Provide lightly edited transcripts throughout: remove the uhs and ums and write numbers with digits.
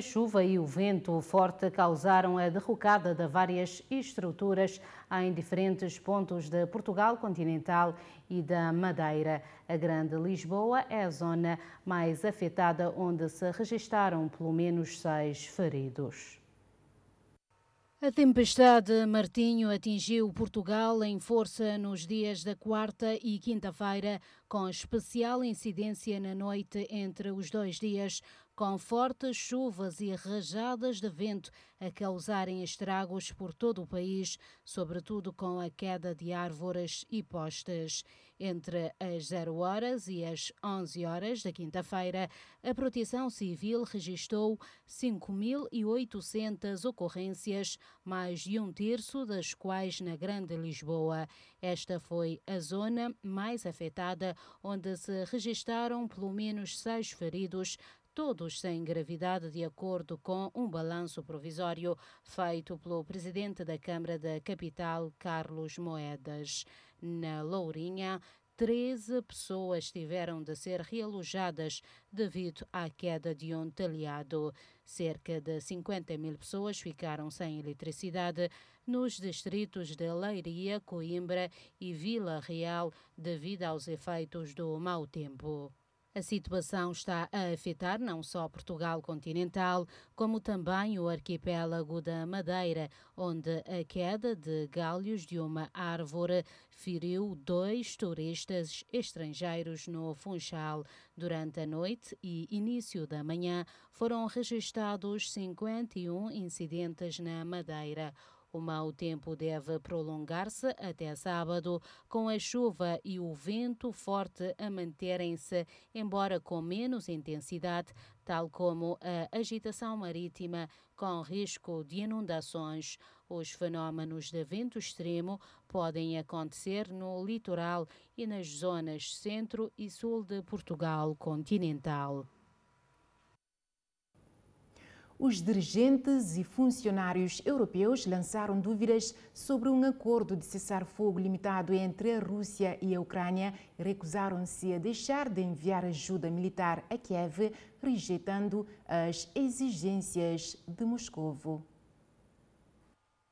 A chuva e o vento forte causaram a derrocada de várias estruturas em diferentes pontos de Portugal continental e da Madeira. A Grande Lisboa é a zona mais afetada, onde se registaram pelo menos 6 feridos. A tempestade Martinho atingiu Portugal em força nos dias da quarta e quinta-feira, com especial incidência na noite entre os dois dias, com fortes chuvas e rajadas de vento a causarem estragos por todo o país, sobretudo com a queda de árvores e postes. Entre as 0 horas e as 11 horas da quinta-feira, a Proteção Civil registrou 5.800 ocorrências, mais de um terço das quais na Grande Lisboa. Esta foi a zona mais afetada, onde se registaram pelo menos 6 feridos, todos sem gravidade, de acordo com um balanço provisório feito pelo presidente da Câmara da Capital, Carlos Moedas. Na Lourinha, 13 pessoas tiveram de ser realojadas devido à queda de um telhado. Cerca de 50.000 pessoas ficaram sem eletricidade nos distritos de Leiria, Coimbra e Vila Real devido aos efeitos do mau tempo. A situação está a afetar não só Portugal continental, como também o arquipélago da Madeira, onde a queda de galhos de uma árvore feriu 2 turistas estrangeiros no Funchal. Durante a noite e início da manhã foram registrados 51 incidentes na Madeira. O mau tempo deve prolongar-se até sábado, com a chuva e o vento forte a manterem-se, embora com menos intensidade, tal como a agitação marítima com risco de inundações. Os fenómenos de vento extremo podem acontecer no litoral e nas zonas centro e sul de Portugal continental. Os dirigentes e funcionários europeus lançaram dúvidas sobre um acordo de cessar-fogo limitado entre a Rússia e a Ucrânia e recusaram-se a deixar de enviar ajuda militar a Kiev, rejeitando as exigências de Moscovo.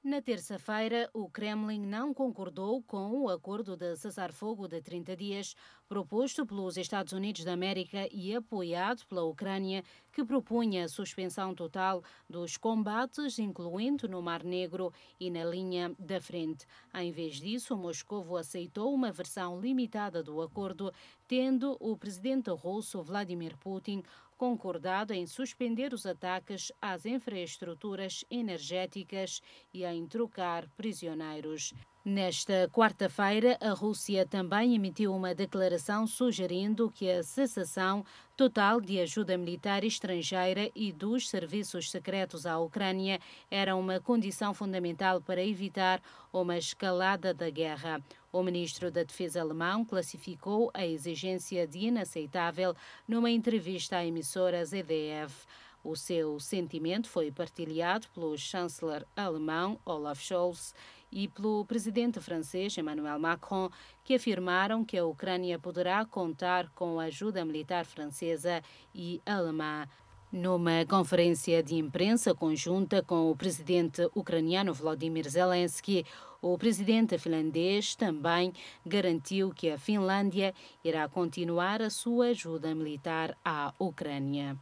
Na terça-feira, o Kremlin não concordou com o acordo de cessar-fogo de 30 dias proposto pelos Estados Unidos da América e apoiado pela Ucrânia, que propunha a suspensão total dos combates, incluindo no Mar Negro e na linha da frente. Em vez disso, Moscovo aceitou uma versão limitada do acordo, tendo o presidente russo Vladimir Putin concordado em suspender os ataques às infraestruturas energéticas e em trocar prisioneiros. Nesta quarta-feira, a Rússia também emitiu uma declaração sugerindo que a cessação total de ajuda militar estrangeira e dos serviços secretos à Ucrânia era uma condição fundamental para evitar uma escalada da guerra. O ministro da Defesa alemão classificou a exigência de inaceitável numa entrevista à emissora ZDF. O seu sentimento foi partilhado pelo chanceler alemão Olaf Scholz e pelo presidente francês Emmanuel Macron, que afirmaram que a Ucrânia poderá contar com a ajuda militar francesa e alemã. Numa conferência de imprensa conjunta com o presidente ucraniano Volodymyr Zelensky, o presidente finlandês também garantiu que a Finlândia irá continuar a sua ajuda militar à Ucrânia.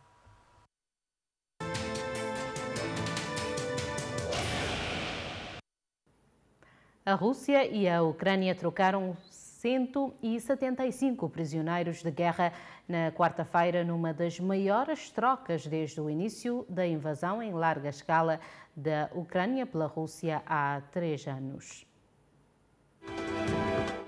A Rússia e a Ucrânia trocaram 175 prisioneiros de guerra na quarta-feira, numa das maiores trocas desde o início da invasão em larga escala da Ucrânia pela Rússia há 3 anos.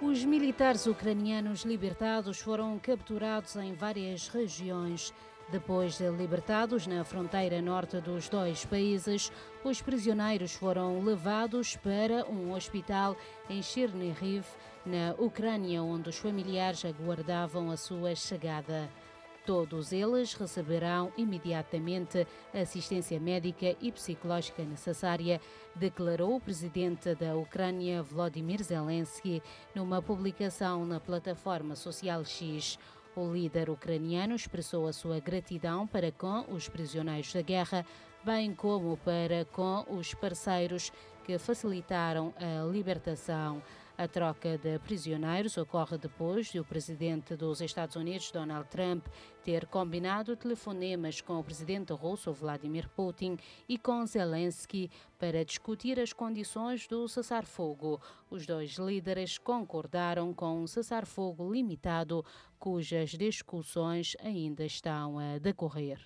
Os militares ucranianos libertados foram capturados em várias regiões. Depois de libertados na fronteira norte dos dois países, os prisioneiros foram levados para um hospital em Chernihiv, na Ucrânia, onde os familiares aguardavam a sua chegada. Todos eles receberão imediatamente a assistência médica e psicológica necessária, declarou o presidente da Ucrânia, Volodymyr Zelensky, numa publicação na plataforma social X. O líder ucraniano expressou a sua gratidão para com os prisioneiros da guerra, bem como para com os parceiros que facilitaram a libertação. A troca de prisioneiros ocorre depois de o presidente dos Estados Unidos, Donald Trump, ter combinado telefonemas com o presidente russo, Vladimir Putin, e com Zelensky para discutir as condições do cessar-fogo. Os dois líderes concordaram com um cessar-fogo limitado, cujas discussões ainda estão a decorrer.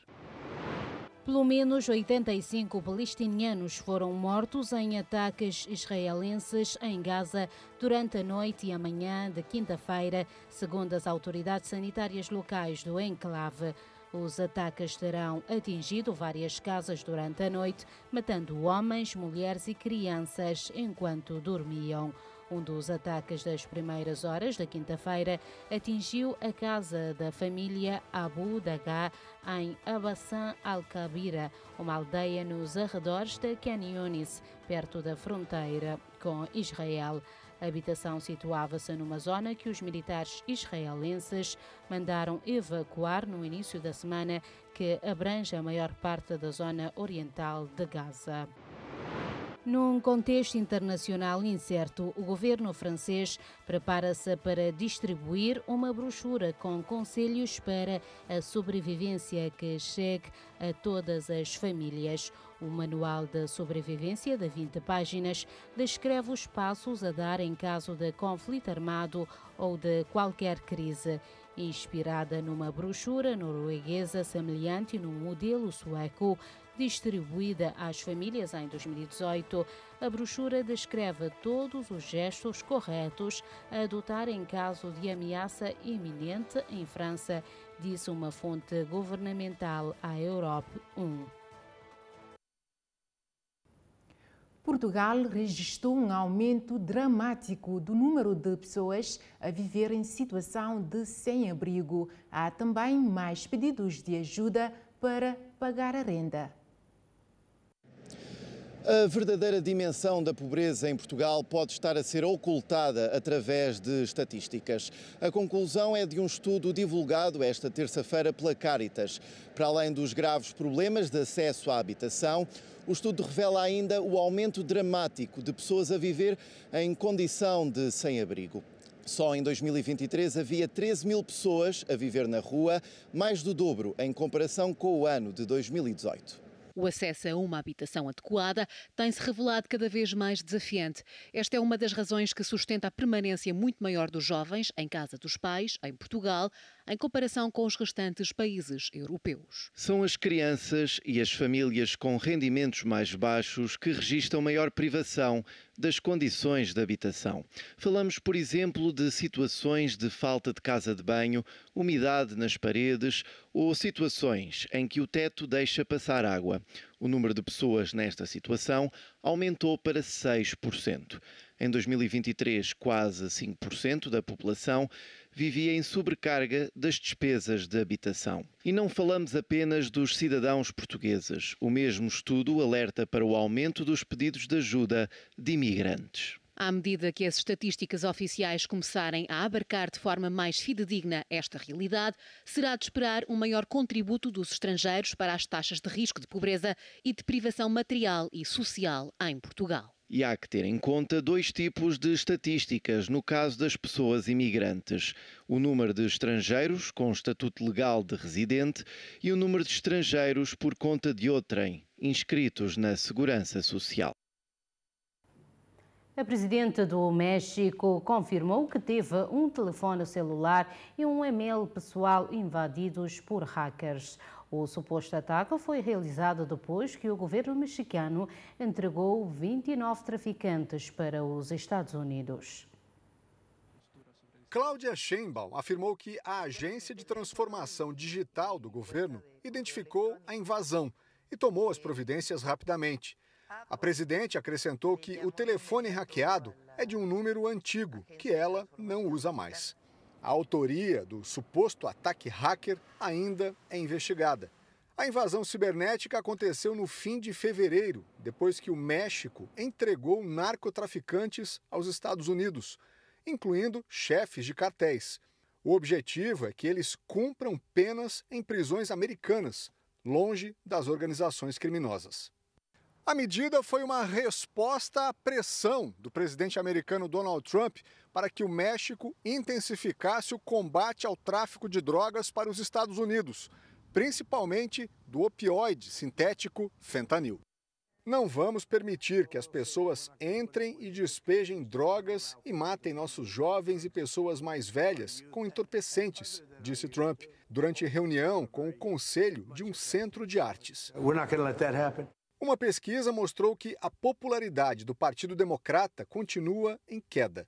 Pelo menos 85 palestinianos foram mortos em ataques israelenses em Gaza durante a noite e a manhã de quinta-feira, segundo as autoridades sanitárias locais do enclave. Os ataques terão atingido várias casas durante a noite, matando homens, mulheres e crianças enquanto dormiam. Um dos ataques das primeiras horas da quinta-feira atingiu a casa da família Abu Daga em Abassan al-Kabira, uma aldeia nos arredores de Khan Yunis, perto da fronteira com Israel. A habitação situava-se numa zona que os militares israelenses mandaram evacuar no início da semana, que abrange a maior parte da zona oriental de Gaza. Num contexto internacional incerto, o governo francês prepara-se para distribuir uma brochura com conselhos para a sobrevivência que chegue a todas as famílias. O manual de sobrevivência, de 20 páginas, descreve os passos a dar em caso de conflito armado ou de qualquer crise. Inspirada numa brochura norueguesa semelhante num modelo sueco, distribuída às famílias em 2018, a brochura descreve todos os gestos corretos a adotar em caso de ameaça iminente em França, disse uma fonte governamental à Europe 1. Portugal registrou um aumento dramático do número de pessoas a viver em situação de sem-abrigo. Há também mais pedidos de ajuda para pagar a renda. A verdadeira dimensão da pobreza em Portugal pode estar a ser ocultada através de estatísticas. A conclusão é de um estudo divulgado esta terça-feira pela Caritas. Para além dos graves problemas de acesso à habitação, o estudo revela ainda o aumento dramático de pessoas a viver em condição de sem-abrigo. Só em 2023 havia 13 mil pessoas a viver na rua, mais do dobro em comparação com o ano de 2018. O acesso a uma habitação adequada tem-se revelado cada vez mais desafiante. Esta é uma das razões que sustenta a permanência muito maior dos jovens em casa dos pais, em Portugal, em comparação com os restantes países europeus. São as crianças e as famílias com rendimentos mais baixos que registram maior privação das condições de habitação. Falamos, por exemplo, de situações de falta de casa de banho, umidade nas paredes ou situações em que o teto deixa passar água. O número de pessoas nesta situação aumentou para 6%. Em 2023, quase 5% da população vivia em sobrecarga das despesas de habitação. E não falamos apenas dos cidadãos portugueses. O mesmo estudo alerta para o aumento dos pedidos de ajuda de imigrantes. À medida que as estatísticas oficiais começarem a abarcar de forma mais fidedigna esta realidade, será de esperar um maior contributo dos estrangeiros para as taxas de risco de pobreza e de privação material e social em Portugal. E há que ter em conta dois tipos de estatísticas no caso das pessoas imigrantes. O número de estrangeiros com estatuto legal de residente e o número de estrangeiros por conta de outrem, inscritos na Segurança Social. A presidente do México confirmou que teve um telefone celular e um e-mail pessoal invadidos por hackers. O suposto ataque foi realizado depois que o governo mexicano entregou 29 traficantes para os Estados Unidos. Cláudia Sheinbaum afirmou que a Agência de Transformação Digital do governo identificou a invasão e tomou as providências rapidamente. A presidente acrescentou que o telefone hackeado é de um número antigo, que ela não usa mais. A autoria do suposto ataque hacker ainda é investigada. A invasão cibernética aconteceu no fim de fevereiro, depois que o México entregou narcotraficantes aos Estados Unidos, incluindo chefes de cartéis. O objetivo é que eles cumpram penas em prisões americanas, longe das organizações criminosas. A medida foi uma resposta à pressão do presidente americano Donald Trump para que o México intensificasse o combate ao tráfico de drogas para os Estados Unidos, principalmente do opioide sintético fentanil. Não vamos permitir que as pessoas entrem e despejem drogas e matem nossos jovens e pessoas mais velhas com entorpecentes, disse Trump, durante reunião com o conselho de um centro de artes. Uma pesquisa mostrou que a popularidade do Partido Democrata continua em queda.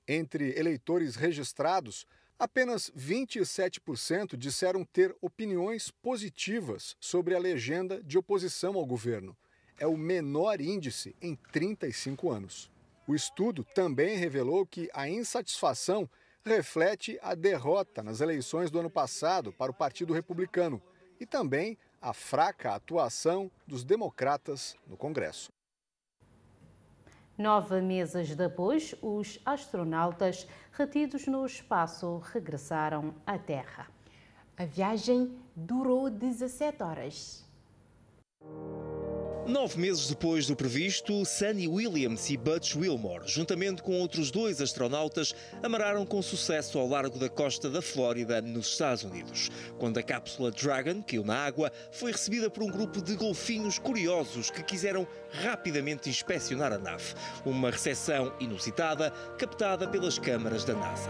Entre eleitores registrados, apenas 27% disseram ter opiniões positivas sobre a legenda de oposição ao governo. É o menor índice em 35 anos. O estudo também revelou que a insatisfação reflete a derrota nas eleições do ano passado para o Partido Republicano e também a fraca atuação dos democratas no Congresso. 9 meses depois, os astronautas retidos no espaço regressaram à Terra. A viagem durou 17 horas. 9 meses depois do previsto, Suni Williams e Butch Wilmore, juntamente com outros 2 astronautas, amarraram com sucesso ao largo da costa da Flórida, nos Estados Unidos. Quando a cápsula Dragon caiu na água, foi recebida por um grupo de golfinhos curiosos que quiseram rapidamente inspecionar a nave. Uma recepção inusitada, captada pelas câmaras da NASA.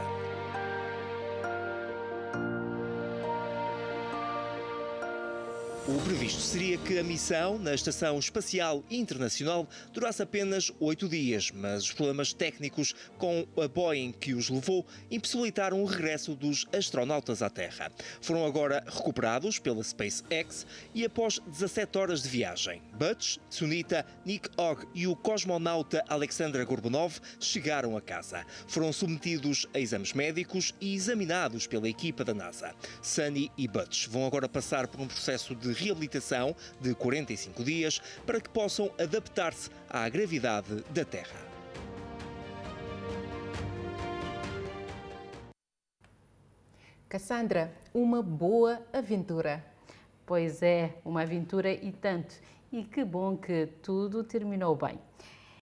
O previsto seria que a missão na Estação Espacial Internacional durasse apenas 8 dias, mas os problemas técnicos com a Boeing que os levou impossibilitaram o regresso dos astronautas à Terra. Foram agora recuperados pela SpaceX e após 17 horas de viagem, Butch, Sunita, Nick Ogg e o cosmonauta Alexander Gorbunov chegaram a casa. Foram submetidos a exames médicos e examinados pela equipa da NASA. Suni e Butch vão agora passar por um processo de reabilitação de 45 dias para que possam adaptar-se à gravidade da Terra. Cassandra, uma boa aventura. Pois é, uma aventura e tanto. E que bom que tudo terminou bem.